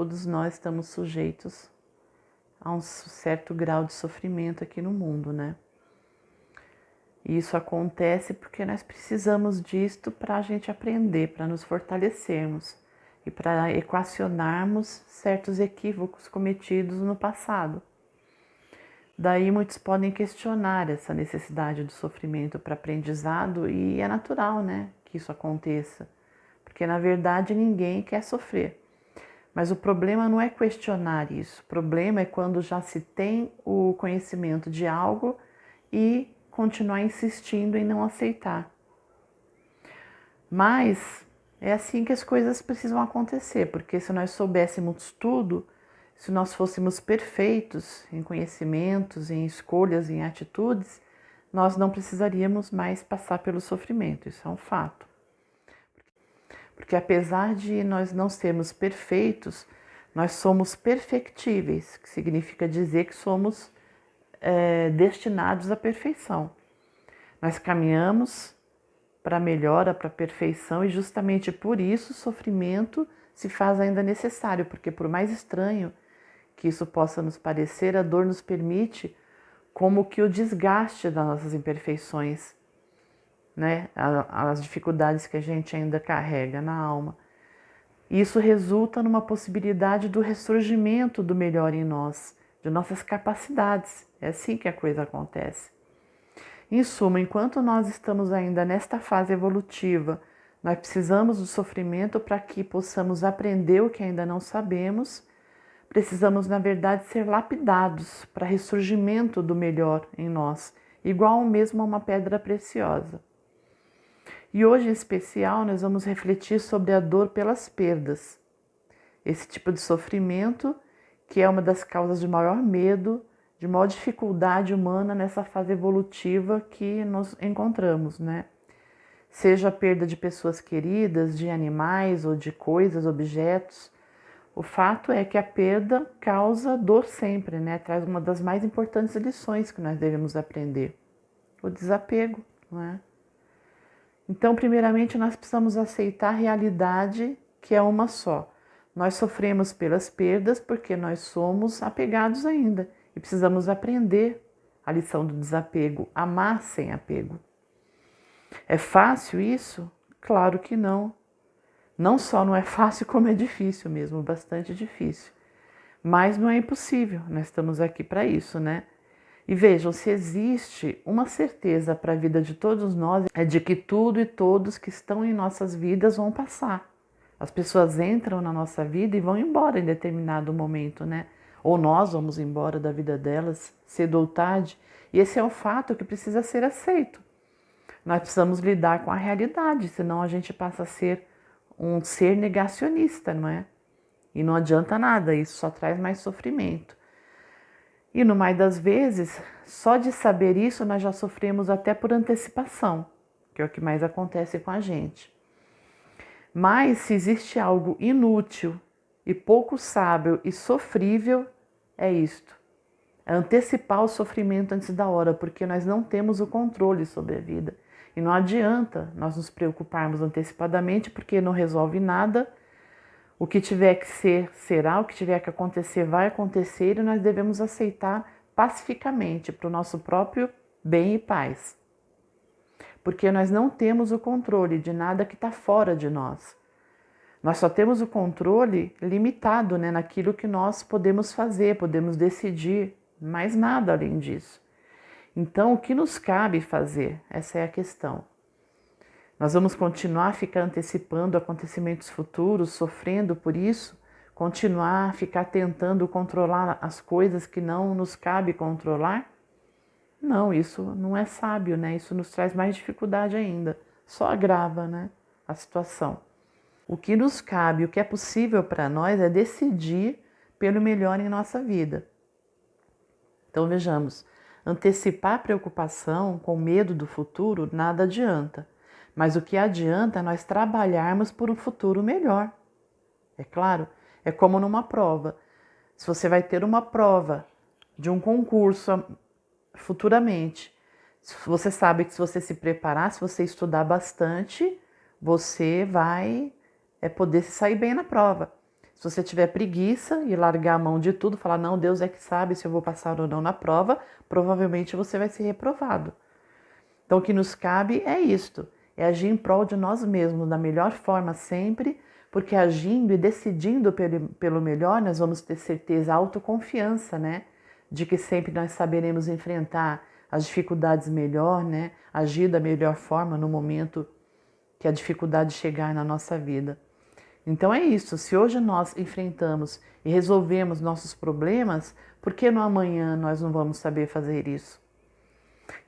todos nós estamos sujeitos a um certo grau de sofrimento aqui no mundo, né? E isso acontece porque nós precisamos disto para a gente aprender, para nos fortalecermos e para equacionarmos certos equívocos cometidos no passado. Daí muitos podem questionar essa necessidade do sofrimento para aprendizado e é natural, né, que isso aconteça, porque na verdade ninguém quer sofrer. Mas o problema não é questionar isso, o problema é quando já se tem o conhecimento de algo e continuar insistindo em não aceitar. Mas é assim que as coisas precisam acontecer, porque se nós soubéssemos tudo, se nós fôssemos perfeitos em conhecimentos, em escolhas, em atitudes, nós não precisaríamos mais passar pelo sofrimento, isso é um fato. Porque apesar de nós não sermos perfeitos, nós somos perfectíveis, que significa dizer que somos destinados à perfeição. Nós caminhamos para a melhora, para a perfeição, e justamente por isso o sofrimento se faz ainda necessário, porque por mais estranho que isso possa nos parecer, a dor nos permite como que o desgaste das nossas imperfeições, né? As dificuldades que a gente ainda carrega na alma. Isso resulta numa possibilidade do ressurgimento do melhor em nós, de nossas capacidades. É assim que a coisa acontece. Em suma, enquanto nós estamos ainda nesta fase evolutiva, nós precisamos do sofrimento para que possamos aprender o que ainda não sabemos. Precisamos, na verdade, ser lapidados para ressurgimento do melhor em nós, igual mesmo a uma pedra preciosa. E hoje, em especial, nós vamos refletir sobre a dor pelas perdas. Esse tipo de sofrimento que é uma das causas de maior medo, de maior dificuldade humana nessa fase evolutiva que nos encontramos, né? Seja a perda de pessoas queridas, de animais ou de coisas, objetos. O fato é que a perda causa dor sempre, né? Traz uma das mais importantes lições que nós devemos aprender. O desapego, não é? Então, primeiramente, nós precisamos aceitar a realidade que é uma só. Nós sofremos pelas perdas porque nós somos apegados ainda e precisamos aprender a lição do desapego, amar sem apego. É fácil isso? Claro que não. Não só não é fácil, como é difícil mesmo, bastante difícil. Mas não é impossível, nós estamos aqui para isso, né? E vejam, se existe uma certeza para a vida de todos nós, é de que tudo e todos que estão em nossas vidas vão passar. As pessoas entram na nossa vida e vão embora em determinado momento, né? Ou nós vamos embora da vida delas, cedo ou tarde. E esse é um fato que precisa ser aceito. Nós precisamos lidar com a realidade, senão a gente passa a ser um ser negacionista, não é? E não adianta nada, isso só traz mais sofrimento. E no mais das vezes, só de saber isso nós já sofremos até por antecipação, que é o que mais acontece com a gente. Mas se existe algo inútil e pouco sábio e sofrível, é isto. É antecipar o sofrimento antes da hora, porque nós não temos o controle sobre a vida. E não adianta nós nos preocuparmos antecipadamente, porque não resolve nada. O que tiver que ser, será. O que tiver que acontecer, vai acontecer. E nós devemos aceitar pacificamente para o nosso próprio bem e paz. Porque nós não temos o controle de nada que está fora de nós. Nós só temos o controle limitado, né, naquilo que nós podemos fazer, podemos decidir. Mais nada além disso. Então, o que nos cabe fazer? Essa é a questão. Nós vamos continuar a ficar antecipando acontecimentos futuros, sofrendo por isso? Continuar a ficar tentando controlar as coisas que não nos cabe controlar? Não, isso não é sábio, né? Isso nos traz mais dificuldade ainda. Só agrava, né, a situação. O que nos cabe, o que é possível para nós é decidir pelo melhor em nossa vida. Então vejamos, antecipar a preocupação com medo do futuro nada adianta, mas o que adianta é nós trabalharmos por um futuro melhor. É claro, é como numa prova. Se você vai ter uma prova de um concurso futuramente, você sabe que se você se preparar, se você estudar bastante, você vai poder se sair bem na prova. Se você tiver preguiça e largar a mão de tudo, falar, não, Deus é que sabe se eu vou passar ou não na prova, provavelmente você vai ser reprovado. Então, o que nos cabe é isto, é agir em prol de nós mesmos, da melhor forma sempre, porque agindo e decidindo pelo melhor, nós vamos ter certeza, autoconfiança, né? De que sempre nós saberemos enfrentar as dificuldades melhor, né? Agir da melhor forma no momento que a dificuldade chegar na nossa vida. Então é isso, se hoje nós enfrentamos e resolvemos nossos problemas, por que no amanhã nós não vamos saber fazer isso?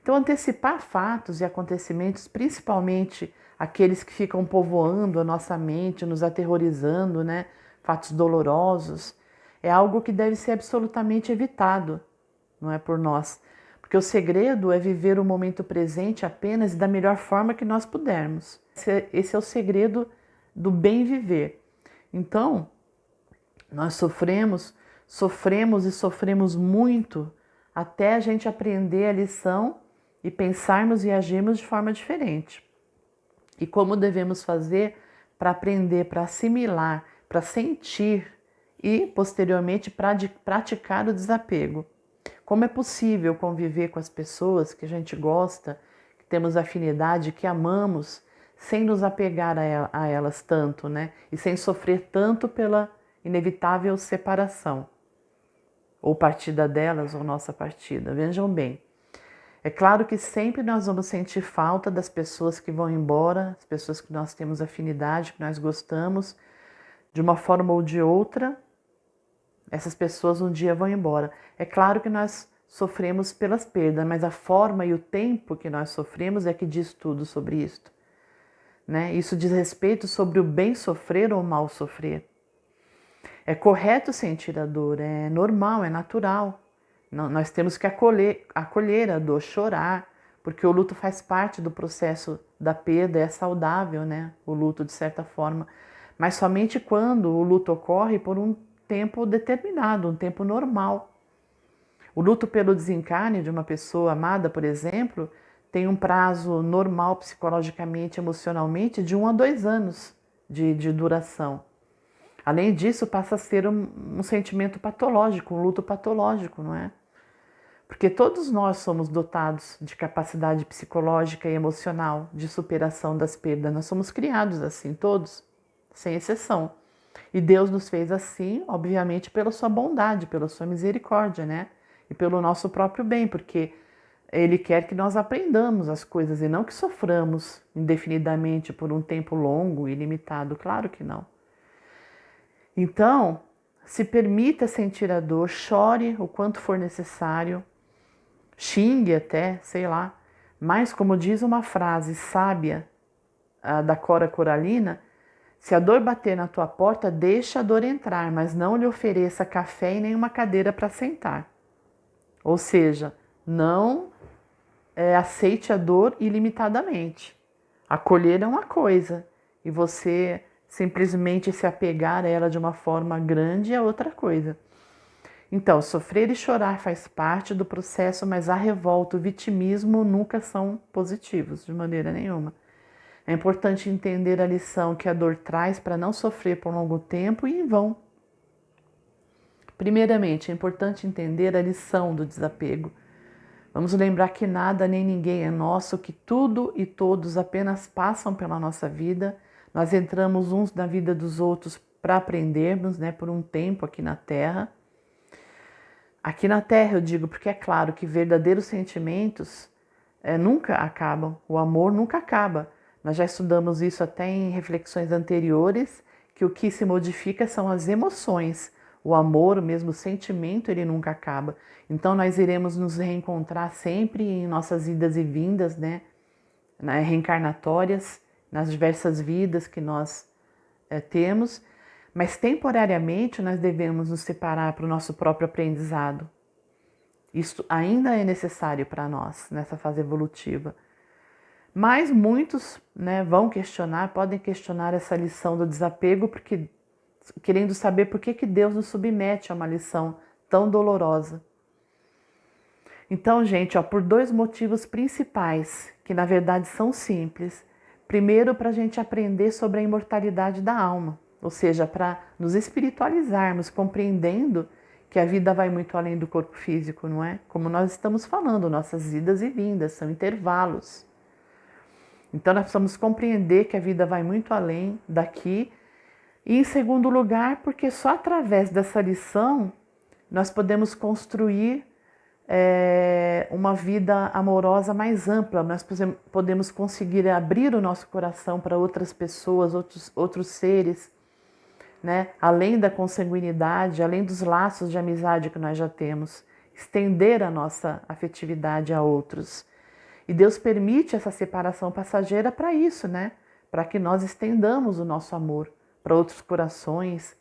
Então, antecipar fatos e acontecimentos, principalmente aqueles que ficam povoando a nossa mente, nos aterrorizando, né? Fatos dolorosos, é algo que deve ser absolutamente evitado, não é por nós. Porque o segredo é viver o momento presente apenas da melhor forma que nós pudermos. Esse é o segredo do bem viver. Então, nós sofremos e sofremos muito até a gente aprender a lição e pensarmos e agirmos de forma diferente. E como devemos fazer para aprender, para assimilar, para sentir e, posteriormente, para praticar o desapego. Como é possível conviver com as pessoas que a gente gosta, que temos afinidade, que amamos, sem nos apegar a elas tanto, né? E sem sofrer tanto pela inevitável separação. Ou partida delas, ou nossa partida. Vejam bem. É claro que sempre nós vamos sentir falta das pessoas que vão embora, as pessoas que nós temos afinidade, que nós gostamos, de uma forma ou de outra, essas pessoas um dia vão embora. É claro que nós sofremos pelas perdas, mas a forma e o tempo que nós sofremos é que diz tudo sobre isto, né? Isso diz respeito sobre o bem sofrer ou o mal sofrer. É correto sentir a dor, é normal, é natural. Nós temos que acolher a dor, chorar, porque o luto faz parte do processo da perda, é saudável, né? O luto, de certa forma. Mas somente quando o luto ocorre por um tempo determinado, um tempo normal. O luto pelo desencarne de uma pessoa amada, por exemplo, tem um prazo normal psicologicamente, emocionalmente, de 1 a 2 anos de duração. Além disso, passa a ser um sentimento patológico, um luto patológico, não é? Porque todos nós somos dotados de capacidade psicológica e emocional de superação das perdas. Nós somos criados assim, todos, sem exceção. E Deus nos fez assim, obviamente, pela sua bondade, pela sua misericórdia, né? E pelo nosso próprio bem, porque Ele quer que nós aprendamos as coisas e não que soframos indefinidamente por um tempo longo e limitado. Claro que não. Então, se permita sentir a dor, chore o quanto for necessário, xingue até, sei lá. Mas, como diz uma frase sábia da Cora Coralina, se a dor bater na tua porta, deixa a dor entrar, mas não lhe ofereça café e nenhuma cadeira para sentar. Ou seja, não aceite a dor ilimitadamente. Acolher é uma coisa e você simplesmente se apegar a ela de uma forma grande é outra coisa. Então, sofrer e chorar faz parte do processo, mas a revolta, o vitimismo nunca são positivos, de maneira nenhuma. É importante entender a lição que a dor traz para não sofrer por longo tempo e em vão. Primeiramente, é importante entender a lição do desapego. Vamos lembrar que nada nem ninguém é nosso, que tudo e todos apenas passam pela nossa vida. Nós entramos uns na vida dos outros para aprendermos, né, por um tempo aqui na Terra. Aqui na Terra eu digo porque é claro que verdadeiros sentimentos nunca acabam, o amor nunca acaba. Nós já estudamos isso até em reflexões anteriores, que o que se modifica são as emoções. O amor, o mesmo sentimento, ele nunca acaba. Então nós iremos nos reencontrar sempre em nossas idas e vindas, né? Reencarnatórias, nas diversas vidas que nós temos. Mas temporariamente nós devemos nos separar para o nosso próprio aprendizado. Isso ainda é necessário para nós nessa fase evolutiva. Mas muitos, né, podem questionar essa lição do desapego, porque querendo saber por que Deus nos submete a uma lição tão dolorosa. Então, gente, por 2 motivos principais, que na verdade são simples. Primeiro, para a gente aprender sobre a imortalidade da alma. ou seja, para nos espiritualizarmos, compreendendo que a vida vai muito além do corpo físico, não é? Como nós estamos falando, nossas idas e vindas são intervalos. Então nós precisamos compreender que a vida vai muito além daqui. E em segundo lugar, porque só através dessa lição nós podemos construir uma vida amorosa mais ampla. Nós podemos conseguir abrir o nosso coração para outras pessoas, outros seres, né? Além da consanguinidade, além dos laços de amizade que nós já temos, estender a nossa afetividade a outros. E Deus permite essa separação passageira para isso, né? Para que nós estendamos o nosso amor para outros corações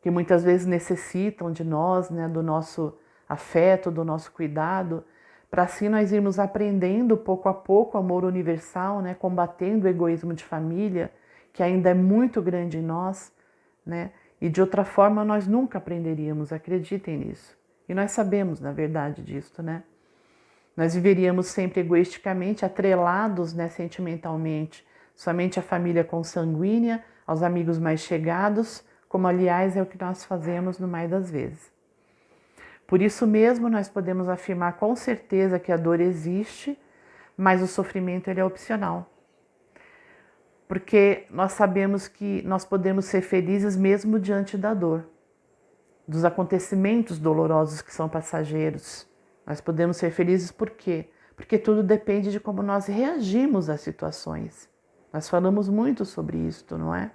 que muitas vezes necessitam de nós, né? Do nosso afeto, do nosso cuidado, para assim nós irmos aprendendo pouco a pouco o amor universal, né? Combatendo o egoísmo de família, que ainda é muito grande em nós, né? E de outra forma nós nunca aprenderíamos, acreditem nisso. E nós sabemos, na verdade, disso, né? Nós viveríamos sempre egoisticamente, atrelados, né, sentimentalmente, somente à família consanguínea, aos amigos mais chegados, como aliás é o que nós fazemos no mais das vezes. Por isso mesmo nós podemos afirmar com certeza que a dor existe, mas o sofrimento ele é opcional. Porque nós sabemos que nós podemos ser felizes mesmo diante da dor, dos acontecimentos dolorosos que são passageiros. Nós podemos ser felizes por quê? Porque tudo depende de como nós reagimos às situações. Nós falamos muito sobre isso, não é?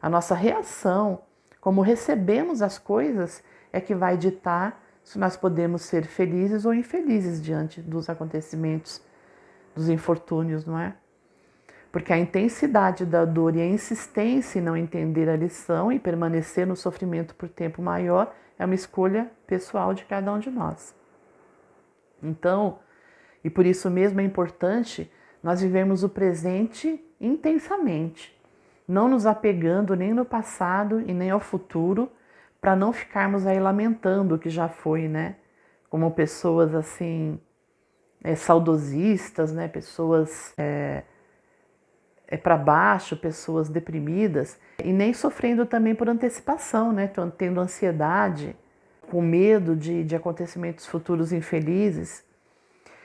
A nossa reação, como recebemos as coisas, é que vai ditar se nós podemos ser felizes ou infelizes diante dos acontecimentos, dos infortúnios, não é? Porque a intensidade da dor e a insistência em não entender a lição e permanecer no sofrimento por tempo maior é uma escolha pessoal de cada um de nós. Então, e por isso mesmo é importante nós vivermos o presente intensamente, não nos apegando nem no passado e nem ao futuro, para não ficarmos aí lamentando o que já foi, né? Como pessoas assim, saudosistas, né? Pessoas para baixo, pessoas deprimidas, e nem sofrendo também por antecipação, né? Tendo ansiedade, com medo de acontecimentos futuros infelizes.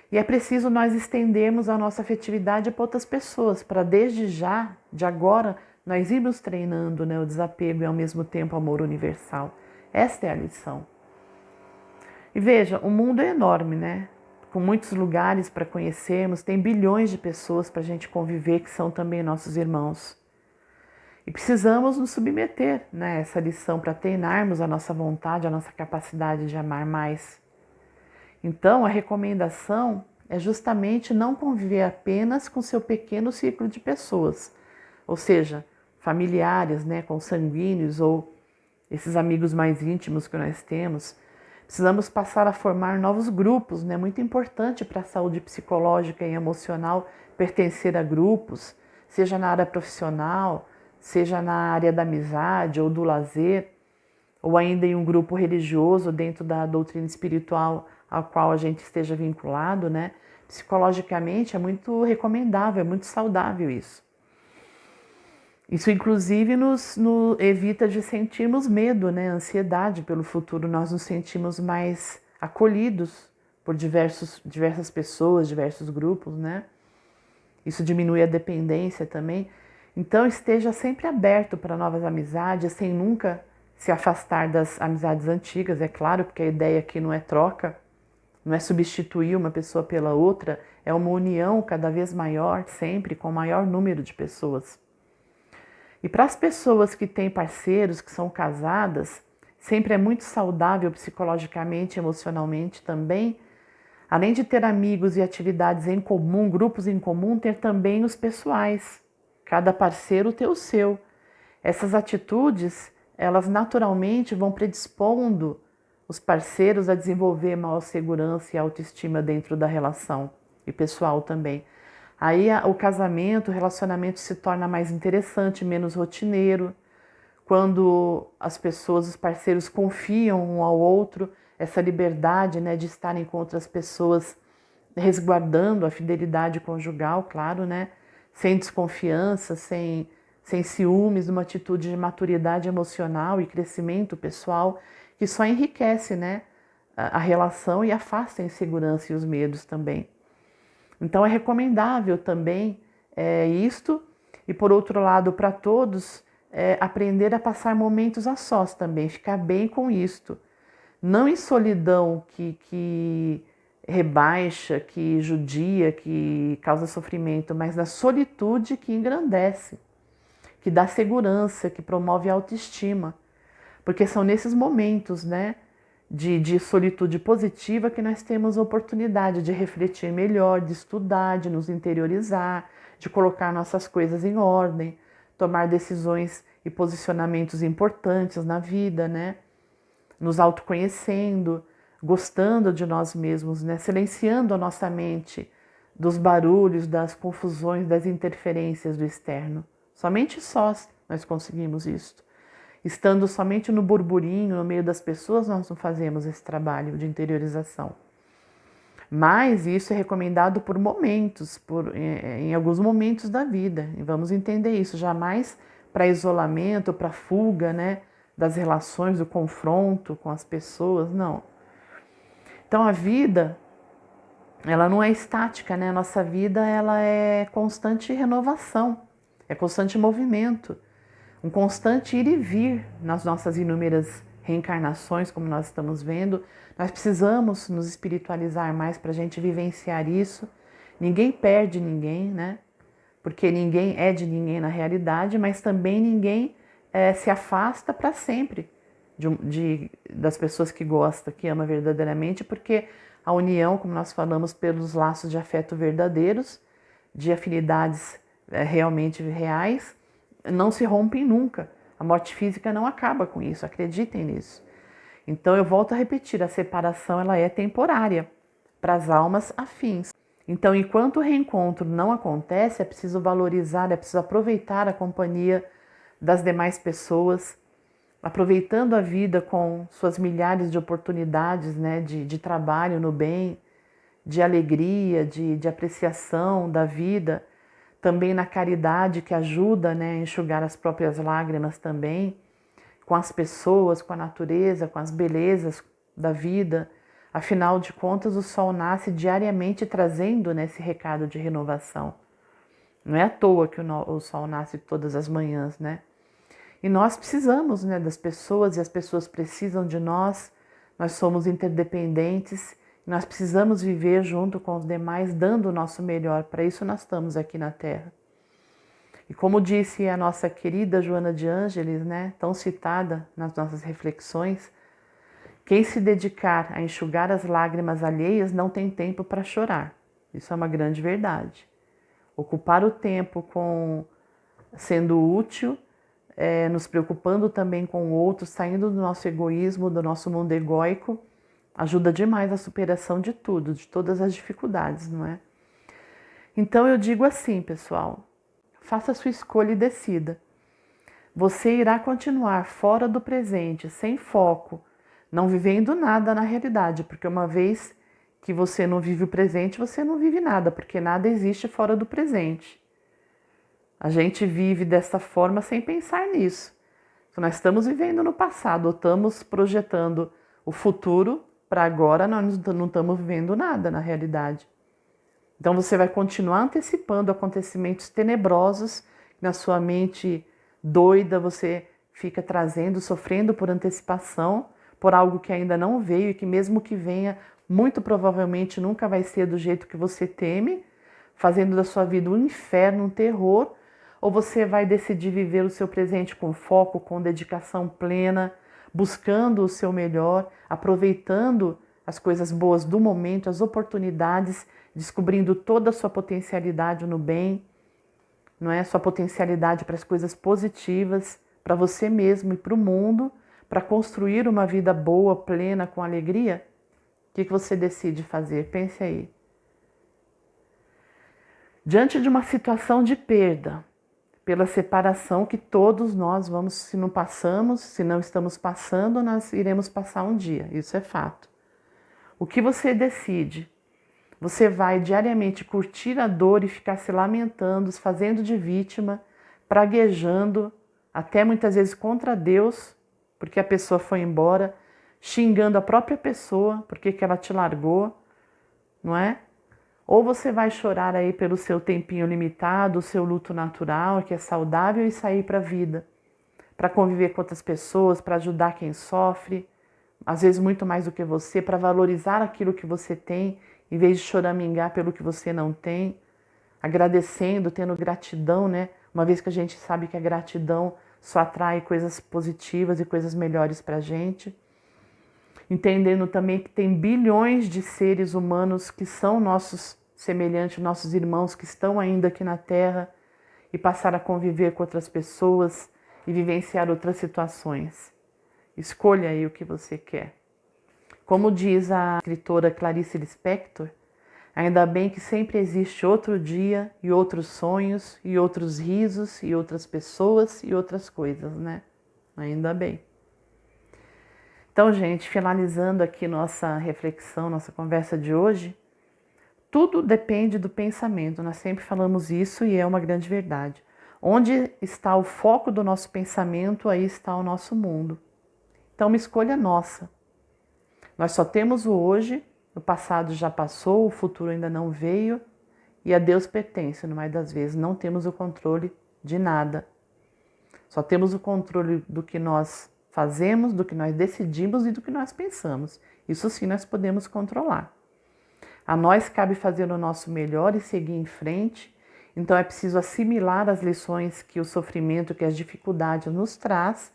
E é preciso nós estendermos a nossa afetividade para outras pessoas, para desde já, de agora, nós irmos treinando, né, o desapego e ao mesmo tempo o amor universal. Esta é a lição. E veja, o mundo é enorme, né? Com muitos lugares para conhecermos, tem bilhões de pessoas para a gente conviver que são também nossos irmãos. E precisamos nos submeter, né, a essa lição para treinarmos a nossa vontade, a nossa capacidade de amar mais. Então, a recomendação é justamente não conviver apenas com seu pequeno círculo de pessoas, ou seja, familiares, né, consanguíneos ou esses amigos mais íntimos que nós temos. Precisamos passar a formar novos grupos, né? Muito importante para a saúde psicológica e emocional pertencer a grupos, seja na área profissional, seja na área da amizade ou do lazer, ou ainda em um grupo religioso dentro da doutrina espiritual ao qual a gente esteja vinculado, né? Psicologicamente é muito recomendável, é muito saudável isso. Isso, inclusive, nos evita de sentirmos medo, né? Ansiedade pelo futuro. Nós nos sentimos mais acolhidos por diversas pessoas, diversos grupos, né? Isso diminui a dependência também. Então, esteja sempre aberto para novas amizades, sem nunca se afastar das amizades antigas, é claro, porque a ideia aqui não é troca, não é substituir uma pessoa pela outra, é uma união cada vez maior, sempre com o maior número de pessoas. E para as pessoas que têm parceiros, que são casadas, sempre é muito saudável psicologicamente, emocionalmente também, além de ter amigos e atividades em comum, grupos em comum, ter também os pessoais. Cada parceiro ter o seu. Essas atitudes, elas naturalmente vão predispondo os parceiros a desenvolver maior segurança e autoestima dentro da relação, e pessoal também. Aí o casamento, o relacionamento se torna mais interessante, menos rotineiro. Quando as pessoas, os parceiros confiam um ao outro, essa liberdade, né, de estarem com outras pessoas, resguardando a fidelidade conjugal, claro, né, sem desconfiança, sem sem ciúmes, numa atitude de maturidade emocional e crescimento pessoal, que só enriquece, né, a relação e afasta a insegurança e os medos também. Então é recomendável também isto, e por outro lado, para todos, aprender a passar momentos a sós também, ficar bem com isto. Não em solidão que rebaixa, que judia, que causa sofrimento, mas na solitude que engrandece, que dá segurança, que promove a autoestima. Porque são nesses momentos, né, de solitude positiva que nós temos a oportunidade de refletir melhor, de estudar, de nos interiorizar, de colocar nossas coisas em ordem, tomar decisões e posicionamentos importantes na vida, né? Nos autoconhecendo, gostando de nós mesmos, né? Silenciando a nossa mente dos barulhos, das confusões, das interferências do externo. Somente sós nós conseguimos isso. Estando somente no burburinho, no meio das pessoas, nós não fazemos esse trabalho de interiorização. Mas isso é recomendado por momentos, em alguns momentos da vida. E vamos entender isso, jamais para isolamento, para fuga, né, das relações, do confronto com as pessoas, não. Então a vida, ela não é estática, né? A nossa vida, ela é constante renovação, é constante movimento, um constante ir e vir nas nossas inúmeras reencarnações, como nós estamos vendo. Nós precisamos nos espiritualizar mais para a gente vivenciar isso. Ninguém perde ninguém, né? Porque ninguém é de ninguém na realidade, mas também ninguém se afasta para sempre das pessoas que gosta, que ama verdadeiramente, porque a união, como nós falamos, pelos laços de afeto verdadeiros, de afinidades realmente reais, não se rompem nunca. A morte física não acaba com isso, acreditem nisso. Então eu volto a repetir, a separação ela é temporária para as almas afins. Então, enquanto o reencontro não acontece, é preciso valorizar, é preciso aproveitar a companhia das demais pessoas, aproveitando a vida com suas milhares de oportunidades, né, de trabalho no bem, de alegria, de apreciação da vida, também na caridade que ajuda, né, a enxugar as próprias lágrimas também, com as pessoas, com a natureza, com as belezas da vida. Afinal de contas, o sol nasce diariamente trazendo, né, esse recado de renovação. Não é à toa que o sol nasce todas as manhãs, né? E nós precisamos, né, das pessoas e as pessoas precisam de nós. Nós somos interdependentes. Nós precisamos viver junto com os demais, dando o nosso melhor. Para isso nós estamos aqui na Terra. E como disse a nossa querida Joana de Ângeles, né, tão citada nas nossas reflexões, quem se dedicar a enxugar as lágrimas alheias não tem tempo para chorar. Isso é uma grande verdade. Ocupar o tempo com sendo útil, nos preocupando também com o outro, saindo do nosso egoísmo, do nosso mundo egóico, ajuda demais a superação de tudo, de todas as dificuldades, não é? Então eu digo assim, pessoal, faça a sua escolha e decida. Você irá continuar fora do presente, sem foco, não vivendo nada na realidade, porque uma vez que você não vive o presente, você não vive nada, porque nada existe fora do presente. A gente vive dessa forma sem pensar nisso. Se nós estamos vivendo no passado ou estamos projetando o futuro para agora, nós não estamos vivendo nada na realidade. Então você vai continuar antecipando acontecimentos tenebrosos na sua mente doida, você fica trazendo, sofrendo por antecipação, por algo que ainda não veio e que mesmo que venha, muito provavelmente nunca vai ser do jeito que você teme, fazendo da sua vida um inferno, um terror, ou você vai decidir viver o seu presente com foco, com dedicação plena, buscando o seu melhor, aproveitando as coisas boas do momento, as oportunidades, descobrindo toda a sua potencialidade no bem, não é? Sua potencialidade para as coisas positivas, para você mesmo e para o mundo, para construir uma vida boa, plena, com alegria. O que você decide fazer? Pense aí. Diante de uma situação de perda, pela separação que todos nós vamos, se não passamos, se não estamos passando, nós iremos passar um dia, isso é fato. O que você decide? Você vai diariamente curtir a dor e ficar se lamentando, se fazendo de vítima, praguejando, até muitas vezes contra Deus, porque a pessoa foi embora, xingando a própria pessoa, porque que ela te largou, não é? Ou você vai chorar aí pelo seu tempinho limitado, o seu luto natural, que é saudável, e sair para a vida, para conviver com outras pessoas, para ajudar quem sofre, às vezes muito mais do que você, para valorizar aquilo que você tem, em vez de choramingar pelo que você não tem, agradecendo, tendo gratidão, né? Uma vez que a gente sabe que a gratidão só atrai coisas positivas e coisas melhores para a gente. Entendendo também que tem bilhões de seres humanos que são nossos semelhantes, nossos irmãos que estão ainda aqui na Terra e passaram a conviver com outras pessoas e vivenciar outras situações. Escolha aí o que você quer. Como diz a escritora Clarice Lispector, ainda bem que sempre existe outro dia e outros sonhos e outros risos e outras pessoas e outras coisas, né? Ainda bem. Então, gente, finalizando aqui nossa reflexão, nossa conversa de hoje, tudo depende do pensamento. Nós sempre falamos isso e é uma grande verdade. Onde está o foco do nosso pensamento, aí está o nosso mundo. Então, uma escolha nossa. Nós só temos o hoje, o passado já passou, o futuro ainda não veio e a Deus pertence. No mais das vezes, não temos o controle de nada. Só temos o controle do que nós fazemos, do que nós decidimos e do que nós pensamos. Isso sim nós podemos controlar. A nós cabe fazer o nosso melhor e seguir em frente. Então é preciso assimilar as lições que o sofrimento, que as dificuldades nos traz,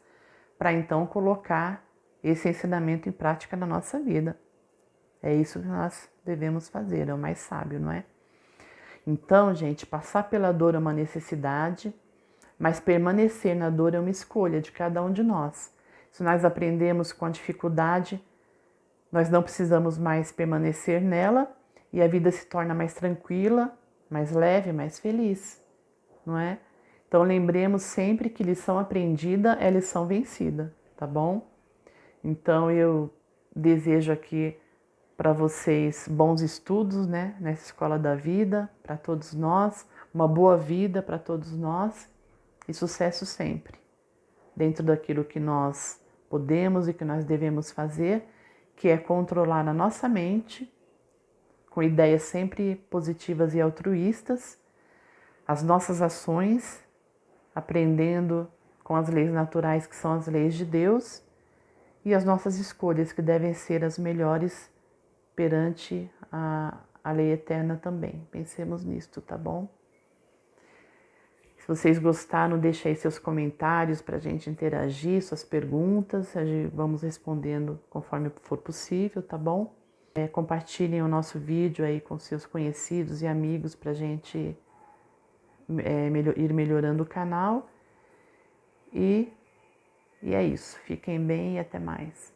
para então colocar esse ensinamento em prática na nossa vida. É isso que nós devemos fazer, é o mais sábio, não é? Então, gente, passar pela dor é uma necessidade, mas permanecer na dor é uma escolha de cada um de nós. Se nós aprendemos com a dificuldade, nós não precisamos mais permanecer nela e a vida se torna mais tranquila, mais leve, mais feliz, não é? Então lembremos sempre que lição aprendida é lição vencida, tá bom? Então eu desejo aqui para vocês bons estudos, né, nessa escola da vida, para todos nós, uma boa vida para todos nós e sucesso sempre, dentro daquilo que nós podemos e que nós devemos fazer, que é controlar a nossa mente, com ideias sempre positivas e altruístas, as nossas ações, aprendendo com as leis naturais que são as leis de Deus e as nossas escolhas que devem ser as melhores perante a lei eterna também. Pensemos nisto, tá bom? Se vocês gostaram, deixe aí seus comentários para a gente interagir, suas perguntas, vamos respondendo conforme for possível, tá bom? Compartilhem o nosso vídeo aí com seus conhecidos e amigos para a gente ir melhorando o canal. E é isso. Fiquem bem e até mais.